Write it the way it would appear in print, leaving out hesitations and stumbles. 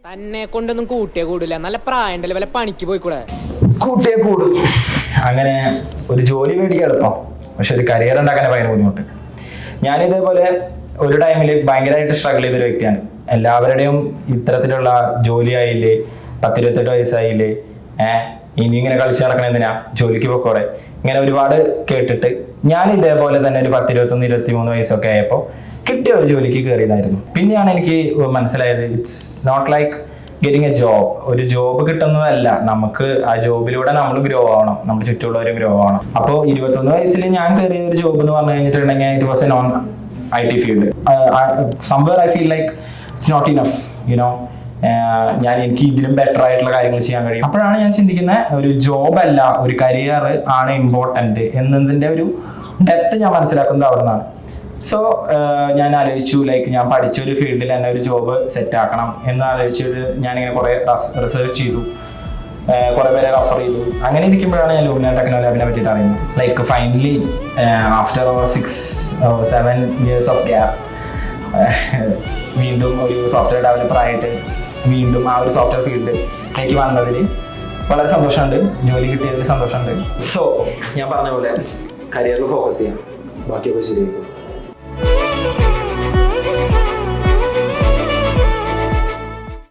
തന്നെ കൊണ്ടൊന്നും കൂട്ടിയേ കൂടില്ല. നല്ല പ്രായണ്ടല്ലേ, വല്ല പണിക്ക് പോയിക്കൂടെ? കൂട്ടിയേ കൂടും. അങ്ങനെ ഒരു ജോലി മേടിക്കാൻ എളുപ്പം, പക്ഷെ ഒരു കരിയർ ഉണ്ടാക്കാൻ ഭയങ്കര ബുദ്ധിമുട്ട്. ഞാനിതേപോലെ ഒരു ടൈമിൽ ഭയങ്കരമായിട്ട് സ്ട്രഗിൾ ചെയ്തൊരു വ്യക്തിയാണ്. എല്ലാവരുടെയും ഇത്തരത്തിലുള്ള ജോലി ആയില്ലേ, 10-28 വയസ്സായില്ലേ, ഇനി ഇങ്ങനെ കളിച്ച് നടക്കണ എന്തിനാ, ജോലിക്ക് പോയിക്കോടെ, ഇങ്ങനെ ഒരുപാട് കേട്ടിട്ട് ഞാൻ ഇതേപോലെ തന്നെ ഒരു 10-21-23 വയസ്സൊക്കെ ആയപ്പോൾ കിട്ടിയ ഒരു ജോലിക്ക് കയറിയതായിരുന്നു. പിന്നെയാണ് എനിക്ക് മനസ്സിലായത് it's not like getting a job. ഒരു ജോബ് കിട്ടുന്നതല്ല, നമുക്ക് ആ ജോബിലൂടെ നമ്മൾ ഗ്രോ ആവണം, നമ്മുടെ ചുറ്റുമുള്ളവരും ഗ്രോ ആവണം. അപ്പോൾ 21 വയസ്സിൽ ഞാൻ കയറിയ ഒരു ജോബ് എന്ന് പറഞ്ഞു കഴിഞ്ഞിട്ടുണ്ടെങ്കിൽ it was a non IT field. Somewhere I feel like it's not enough, you know. എനിക്ക് ഇതിലും ബെറ്റർ ആയിട്ടുള്ള കാര്യങ്ങൾ ചെയ്യാൻ കഴിയും. അപ്പോഴാണ് ഞാൻ ചിന്തിക്കുന്നത്, ഒരു ജോബ് അല്ല, ഒരു കരിയർ ആണ് ഇമ്പോർട്ടൻറ്റ് എന്നതിൻ്റെ ഒരു ഡെപ്ത് ഞാൻ മനസ്സിലാക്കുന്നത് അവിടെ നിന്നാണ്. സോ ഞാൻ ആലോചിച്ചു, ലൈക്ക് ഞാൻ പഠിച്ചൊരു ഫീൽഡിൽ തന്നെ ഒരു ജോബ് സെറ്റ് ആക്കണം എന്ന് ആലോചിച്ചിട്ട് ഞാനിങ്ങനെ കുറേ റിസർച്ച് ചെയ്തു, കുറേ പേരെ റെഫർ ചെയ്തു. അങ്ങനെ ഇരിക്കുമ്പോഴാണ് ഞാൻ ലൂമിന ടെക്നോ ലാബിനെ പറ്റിയിട്ട് അറിയുന്നത്. Like finally after 6-7 years of gap വീണ്ടും ഒരു സോഫ്റ്റ്വെയർ ഡെവലപ്പർ ആയിട്ട് വീണ്ടും ആ ഒരു സോഫ്റ്റ്വെയർ ഫീൽഡിലേക്ക് വന്നതിൽ വളരെ സന്തോഷമുണ്ട്, ജോലി കിട്ടിയതിൽ സന്തോഷമുണ്ട്. സോ ഞാൻ പറഞ്ഞ പോലെ കരിയറിൽ ഫോക്കസ് ചെയ്യാം, ബാക്കിയൊക്കെ ശരിയായിരിക്കും.